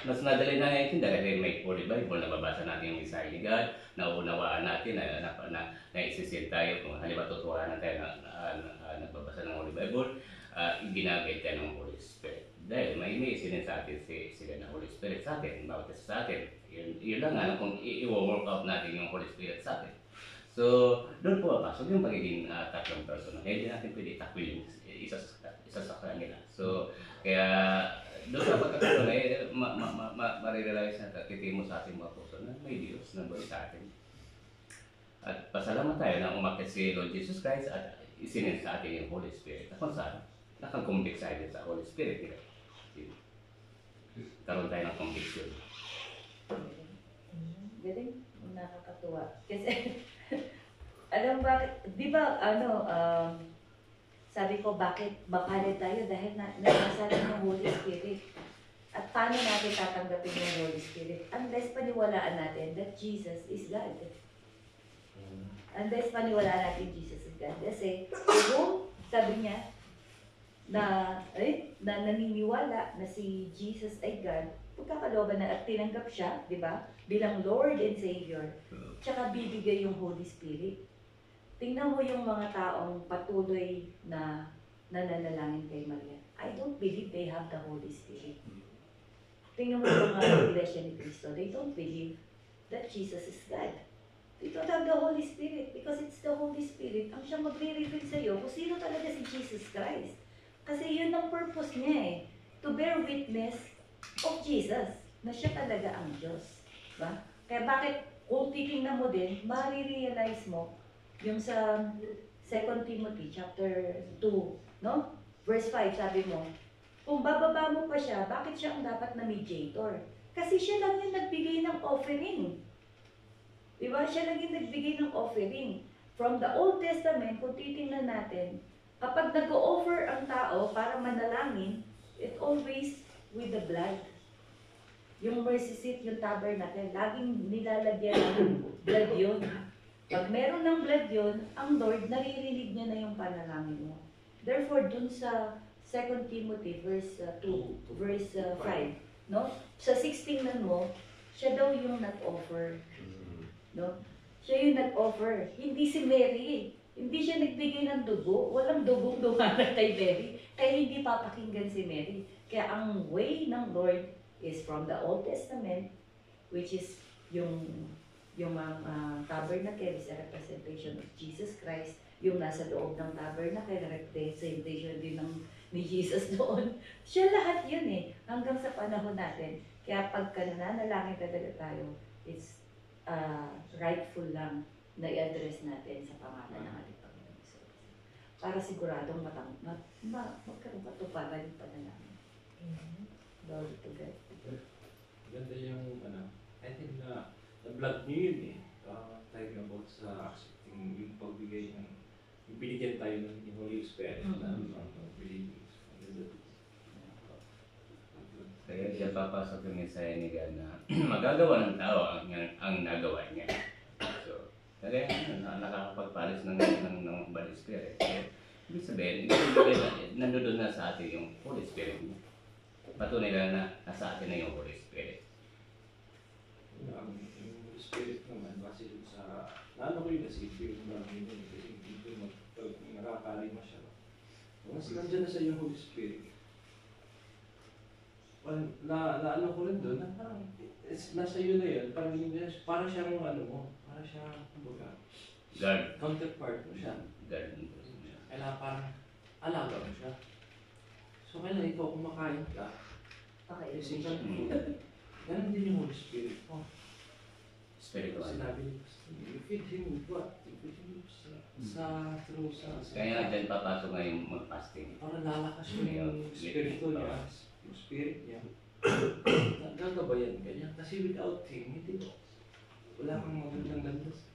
mas madali na naiintindihan kasi may Holy Bible, nababasa natin yung mensahe ni God, naunawaan natin na naisisin tayo kung halimbawa tutuhanan tayo na nagbabasa ng Holy Bible, ginagay tayo ng Holy Spirit. Dahil may isinin sa atin sila ng Holy Spirit sa atin, bawat isa sa atin. Yun lang nga kung i-work out natin yung Holy Spirit sa atin. So, doon po pasok yung pagiging tatlong person. Hindi natin pwede takwil yung isa sa kanila. So, kaya doon sa pagkakaroon ay marirealize na titimo sa ating mga puso na may Diyos na buhay sa atin. At pasalamat tayo na umakit si Lord Jesus Christ at isinin sa atin yung Holy Spirit. At kung saan, nakakonvict sa atin sa Holy Spirit. Karoon tayo ng conviction. Galing, nakakatuwa. Kasi, alam bakit, di ba, sabi ko, bakit mapalad tayo dahil nasa ng Holy Spirit. At paano natin tatanggapin yung Holy Spirit? Unless paniwalaan natin that Jesus is God. Unless paniwalaan natin Jesus is God. Kasi, kung sabi niya, na naniniwala na si Jesus ay God, pagkakalooban na at tinanggap siya, di ba? Bilang Lord and Savior, tsaka bibigay yung Holy Spirit. Tingnan mo yung mga taong patuloy na nananalangin kay Maria. I don't believe they have the Holy Spirit. Tingnan mo yung mga iglesia ni Cristo. They don't believe that Jesus is God. They don't have the Holy Spirit because it's the Holy Spirit ang siyang magre-reveal sa iyo kung sino talaga si Jesus Christ. Kasi yun ang purpose niya eh. To bear witness of Jesus na siya talaga ang Diyos. Ba? Kaya bakit kung titingnan mo din, marirealize mo yung sa 2 Timothy chapter 2, no? Verse 5, sabi mo, kung bababa mo pa siya, bakit siya ang dapat na mediator? Kasi siya lang yung nagbigay ng offering. Diba? Siya lang yung nagbigay ng offering. From the Old Testament, kung titingnan natin, kapag nag-o-offer ang tao para manalangin, it always with the blood. Yung mercy seat, yung tabernacle, laging nilalagyan ng blood yun. Pag meron ng blood yun, ang Lord, naririnig niya na yung panalangin mo. Therefore, dun sa 2 Timothy verse 2, verse 5, no? Sa 16 mo, siya daw yung nag-offer. No? Siya yung nag-offer. Hindi si Mary. Hindi siya nagbigay ng dugo. Walang dugong dumanak kay Mary. Kaya hindi papakinggan si Mary. Kaya ang way ng Lord is from the Old Testament, which is yung tabernacle is a representation of Jesus Christ. Yung nasa loob ng tabernacle, representation din ni Jesus doon. Siya lahat yun eh, hanggang sa panahon natin. Kaya pagka nananalangin talaga tayo, it's rightful lang na i-address natin sa pangalan ng ating Panginoon Jesus. Para siguradong magkaroon matuparan yung panalangin. Glory to God. Ganda yung, I think na blood niyo yun eh. Talking about sa accepting yung pagbigay ng, yung binigyan tayo ng Holy Spirit na believers. Kaya siya papasok yung mensahe ni God na magagawa ng tao ang nagawa niya. So, kaya nakakapagpalis ng Holy Spirit. So, ibig sabihin, nandoon na sa atin yung Holy Spirit niya. Patunay lang na nasa atin na yung Holy Spirit. Yung Holy Spirit naman, base dun sa, naano ko yun kasi yung namin yun, kasi dito nakakari mo siya. Mas nandiyan na sa yung Holy Spirit. Naano ko rin doon, nasa iyo na yun, para siyang para siyang, kumbaga, God. counterpart mo siya. God. Kailangan parang alaga mo siya. So kailangan ikaw kumakain ka, Okay. isipan mo. Ganun din yung Holy Spirit mo. spiritual. Sinabi ni Pastor, you feed him with what? You feed him sa Kaya dyan papasok nga yung mag-fasting. para lalakas yung spirito niya, yung spirit niya. Gagabayan ka niya. Kasi without him, hindi mo. Wala kang magandang landas.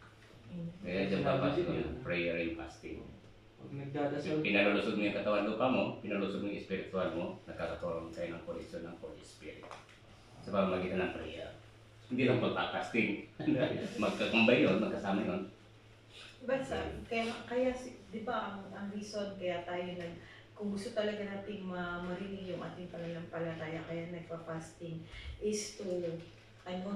Kaya dyan papasok yung prayer and fasting. Pag nagdadasal, Pinalulusog mo yung katawan lupa mo, pinalusog mo yung spiritual mo, nagkakaroon kayo ng connection ng Holy Spirit. Sa pamamagitan ng prayer. Hindi lang pagpapasting. Magkakumbay yun, magkasama yun. Basta, kaya di ba, ang reason kaya tayo kung gusto talaga nating marinig yung ating pananampalataya, kaya nagpa-fasting, is to, ang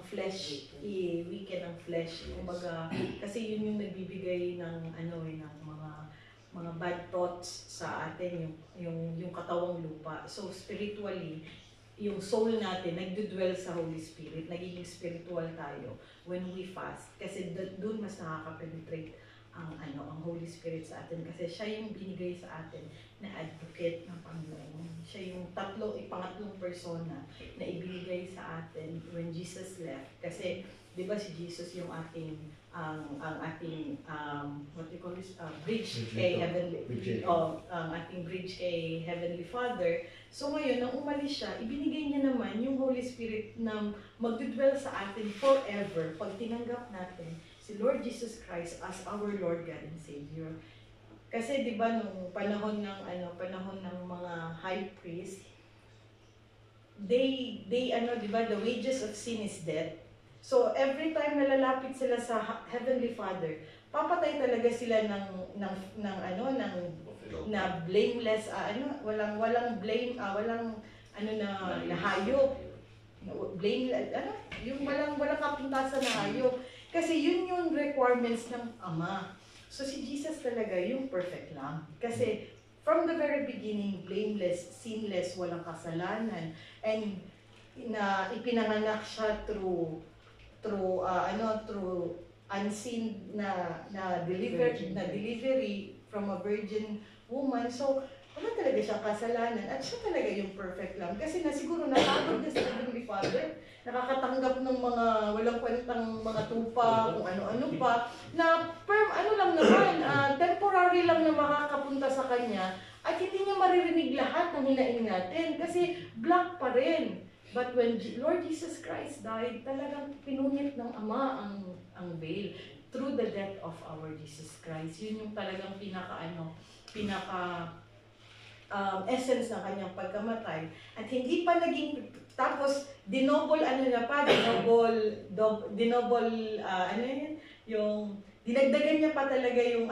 flesh, i-weaken ang flesh. Kumbaga, kasi yun yung nagbibigay ng, ng mga bad thoughts sa atin, yung katawang lupa. So, spiritually, yung soul natin nagdudwell sa Holy Spirit, nagiging spiritual tayo when we fast. Kasi doon mas nakaka-penetrate ang Holy Spirit sa atin. Kasi siya yung binigay sa atin na advocate ng Panginoon. Siya yung pangatlong persona na ibinigay sa atin when Jesus left. Kasi, di ba si Jesus yung ating what you call this, bridge kay Heavenly, ang ating bridge kay Heavenly Father. So ngayon, nang umalis siya, ibinigay niya naman yung Holy Spirit na magdudwell sa atin forever pag tinanggap natin si Lord Jesus Christ as our Lord God and Savior. Kasi 'di ba nung panahon ng mga high priest, they 'di ba, the wages of sin is death. So every time na lalapit sila sa Heavenly Father, papatay talaga sila na blameless, walang blame, walang na hayop. Blameless, yung walang kapintasan na hayop. Kasi yun yung requirements ng Ama. So si Jesus talaga yung perfect lamb. Kasi from the very beginning, blameless, sinless, walang kasalanan, and na ipinanganak siya through unseen na delivery from a virgin woman. So wala talaga siyang kasalanan at siya talaga yung perfect lamb. Kasi siguro napagod na sa Heavenly Father, nakakatanggap ng mga walang kwentang mga tupa, kung ano-ano pa, na temporary lang na makakapunta sa kanya at hindi niya maririnig lahat ng hinaing natin kasi black pa rin. But when Lord Jesus Christ died, talagang pinunit ng Ama ang veil through the death of our Jesus Christ. Yun yung talagang essence ng kanyang pagkamatay. At hindi pa naging, tapos dinobol dinagdagan niya pa talaga yung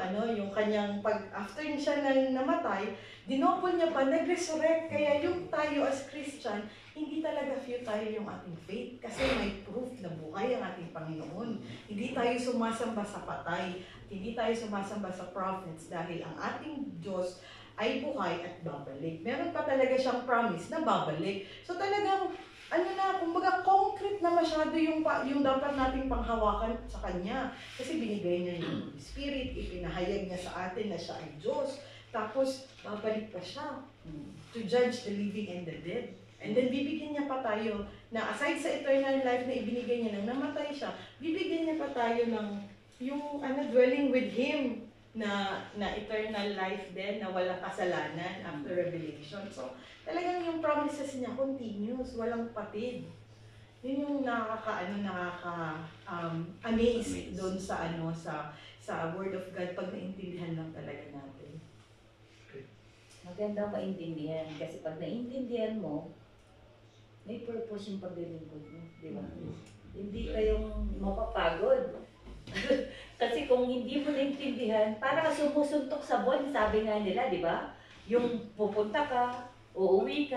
kanyang after siya namatay, dinobol niya pa, nag-resurrect. Kaya yung tayo as Christian, hindi talaga futile yung ating faith kasi may proof na buhay ang ating Panginoon. Hindi tayo sumasamba sa patay, hindi tayo sumasamba sa prophets dahil ang ating Diyos ay buhay at babalik. Meron pa talaga siyang promise na babalik. So talagang, kumbaga concrete na masyado yung dapat nating panghawakan sa Kanya. Kasi binigay niya yung Holy Spirit, ipinahayag niya sa atin na siya ay Diyos. Tapos, babalik pa siya to judge the living and the dead. And then, bibigyan niya pa tayo na aside sa eternal life na ibinigay niya nang namatay siya, bibigyan niya pa tayo ng yung dwelling with Him na eternal life din, na walang kasalanan after revelation. So, talagang yung promises niya continuous, walang patid. Yun yung amaze doon sa Word of God pag naintindihan lang talaga natin. Magandang maintindihan kasi pag naintindihan mo, may purpose yung paglilingkod mo, di ba? Hindi kayong mapapagod. Kasi kung hindi mo naintindihan, para ka sumusuntok sa buwan, sabi nga nila, di ba? Yung pupunta ka, uuwi ka,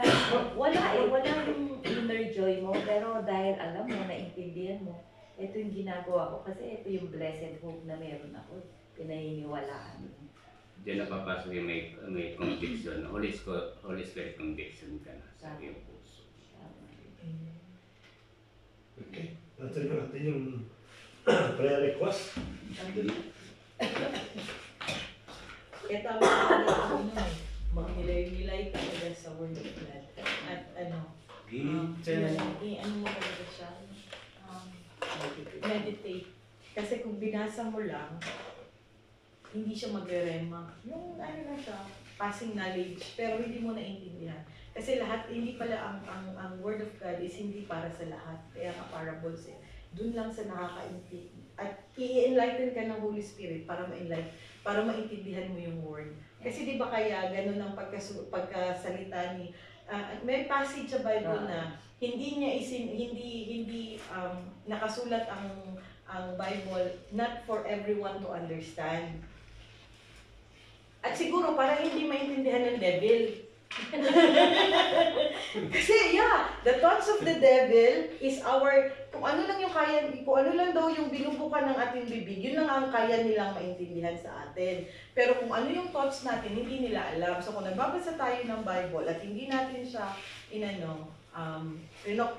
wala yung inner joy mo. Pero dahil alam mo, naintindihan mo, ito yung ginagawa ko kasi ito yung blessed hope na meron ako. Pinahiniwalaan mo. Diyan napapasok yung may conviction, Holy Spirit conviction ka na sa iyong puso. Okay. Natin yung prayer request. Kaya tama mag-nilay-nilay talaga sa Word of God. At mo talaga siya. meditate. Kasi kung binasa mo lang, hindi siya magre-rema. Yung ano na siya, passing knowledge, pero hindi mo naintindihan. Kasi lahat, hindi pala ang Word of God is hindi para sa lahat. Kaya nga parables eh. Doon lang sa nakaka-intindi. At i-enlighten ka ng Holy Spirit para para maintindihan mo yung Word. Kasi di ba kaya ganun ang pagkasalita ni may passage sa Bible na hindi niya hindi nakasulat ang Bible not for everyone to understand. At siguro para hindi maintindihan ng devil. Kasi the thoughts of the devil is kung ano lang daw yung binubukan ng ating bibig, yun lang ang kaya nilang maintindihan sa atin. Pero kung ano yung thoughts natin, hindi nila alam. So kung nagbabasa tayo ng Bible at hindi natin siya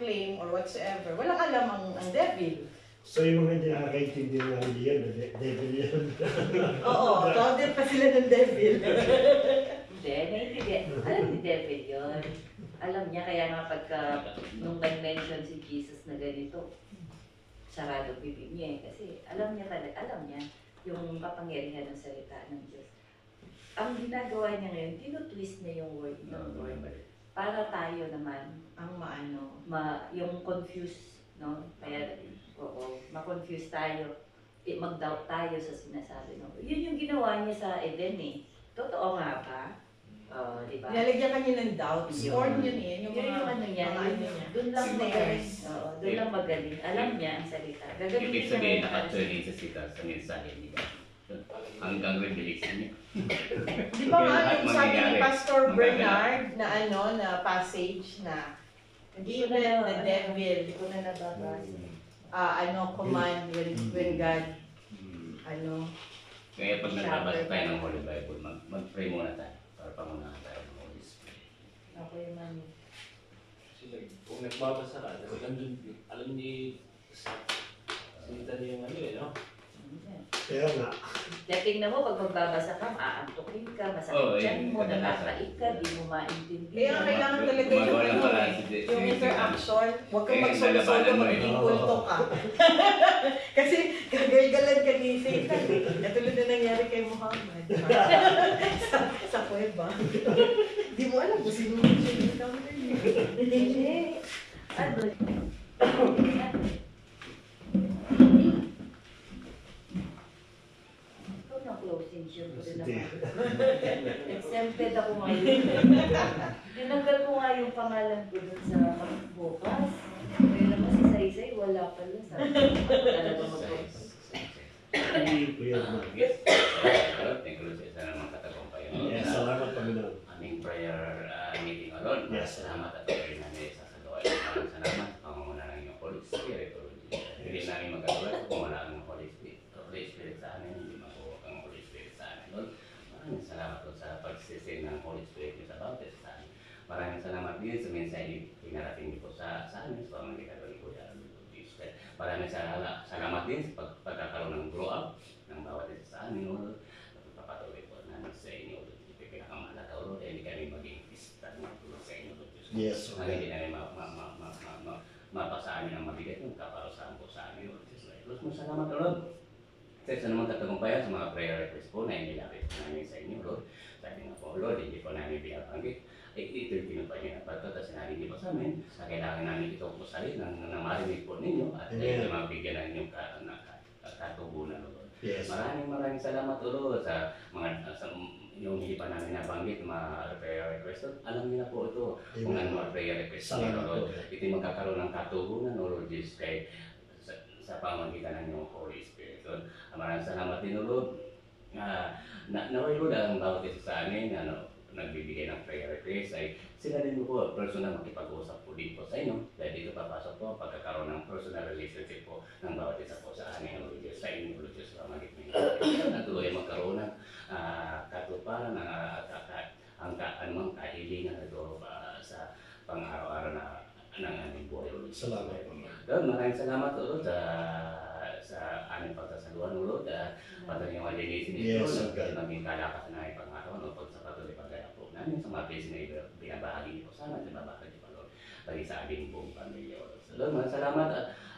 claim or whatsoever, walang alam ang devil. So yung mga hindi nakakaintindi ng hindi yan, devil yan. Oo, clouded pa sila ng devil. Hindi, naiintindihan. Alam ni devil yun. Alam niya, kaya nga nung nag-mention si Jesus na ganito, sarado bibig niya eh. Kasi alam niya yung kapangyarihan ng salita ng Diyos. Ang ginagawa niya ngayon, tinutwist niya yung word ng Lord. Para tayo naman, yung confused, no? Kaya, ma-confuse tayo, mag-doubt tayo sa sinasabi ng Lord. Yun yung ginawa niya sa Eden eh. Totoo nga ba? Diba? Nilalagyan ka niya ng doubt. Scorn yun eh. Yung ano niya, doon lang magaling. Doon lang magaling. Alam niya ang salita. Ibig sabihin, nakatuloy sa mensahe niya. Hanggang revelation niya. Di ba nga yung sabi ni Pastor Bernard na passage na even the devil Hindi ko na nababasa. command when God Kaya pag nagbabasa tayo ng Holy Bible, mag-pray muna tayo para pangunahan tayo ng Holy Spirit. Ako yung mami. Kasi kung nagbabasa ka, alam ni salita niya yung no? Kaya nga. Kaya tingnan mo, pag magbabasa ka, aantukin ka, masakit dyan mo, nakakait ka, di mo maintindihan. Kaya kailangan talaga yung interaction. Huwag kang magsolo-solo, magiging kulto ka. Kasi gagal-galan ka ni Satan. Katulad na nangyari kay Muhammad. sa kuweba. Di mo alam kung sino siya encounter niya. Hindi. Closing yun ko din naman. Exempted ako ngayon. Tinanggal ko nga yung pangalan ko dun sa bukas. Kaya naman si Saysay, wala pala sa talaga mag-post. Hindi ko yan. Thank you sa isa naman katagumpayan. Yes, salamat Panginoon. Aming prayer meeting alone. Yes. Salamat at patuloy namin sa sagawa. Maraming salamat sa pangunguna ng iyong Holy Spirit. Hindi namin magagawa kung wala ang Holy Spirit sa amin. Hindi makuha ang Holy Spirit sa amin. Lord, maraming salamat sa pagsising ng Holy Spirit sa bawat sa amin. Maraming salamat din sa mensahe pinarating niyo po sa amin sa pamamagitan ng Kuya Jesus. Maraming salamat din sa pagkakaroon ng grow up ng bawat isa sa amin. Lord, papatuloy po namin sa inyo. Pinakamahalaga, Lord, hindi kami maging pista ng tulong sa inyo, Lord Jesus. Yes, Hindi namin mapasa amin ang mabigat yung kaparusahan po sa amin, Lord Jesus. Lord, salamat, Lord. Sa isa naman katagumpayan sa mga prayer request po na inilapit namin sa inyo, Lord. Sabi nga po, Lord, hindi po namin pinapanggit. Ito'y pinupay niyo na pagkat at sinabi niyo po sa amin. Sa kailangan namin ito po sa rin na marinig po ninyo at ito mabigyan na inyong katubunan, Lord. Yes. Maraming salamat, Lord, sa yung hindi pa namin nabanggit mga prayer request. Alam niyo na po ito kung ano mga prayer request niyo, Lord. Ito'y magkakaroon ng katubunan, Lord Jesus, kay sa pamamagitan ng iyong Holy Spirit. Lord, maraming salamat din, Lord. Naway, Lord, ang bawat isa sa amin, nagbibigay ng prayer request ay sila din po personal makipag-usap po dito sa inyo. Dahil dito papasok po ang pagkakaroon ng personal relationship po ng bawat isa po sa amin, Lord Jesus, sa inyo, Lord Jesus, sa pamamagitan ng natuloy magkaroon ng katuparan ang anumang kahilingan ito sa pang-araw-araw na ng aming buhay, Lord. Salamat po. Lord, maraming salamat, Lord, sa aming pagsasaluhan, Lord. Patuloy yung malinisin ito, Yes, Lord, maging kalakas na aming pangarawan, Lord, sa patuloy pagkaya po namin sa mga blessing na binabahagi niyo po sa amin, sa babahagi niyo po, Lord, bali sa aming buong pamilya, Lord. Lord, maraming salamat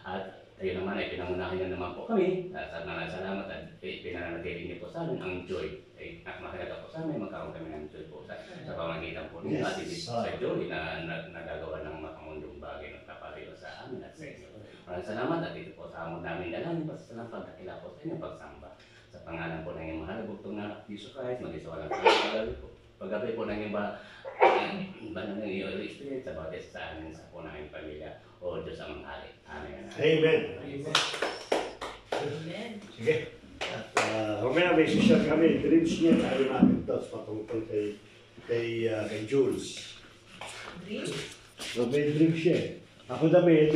at Kayo naman ay pinangunahin na naman po kami. At salamat at pinananatili niyo po sa amin ang joy. Ay makalaga po sa amin, magkaroon kami ng joy po sa pamagitan po ninyo at sa joy na nagagawa ng makamundong bagay na kapalilo sa amin at sa inyo. Maraming salamat at ito po sa amon namin dalangin pa sa salang pagkakila po sa inyong pagsamba. Sa pangalan po ng iyong mahal na bugtong na anak, Jesus Christ, mag-isa walang pagkakalabi po. Paggabi po ng iyong banal ng iyong Holy Spirit sa bawat isa sa amin sa po ng iyong pamilya. O Diyos ang manghali. Amen. Amen. Amen. Sige. At mamaya may sisya kami. Dreams niya tayo natin ito patungkol kay Jules. Dream? So, may dream siya. Ako na may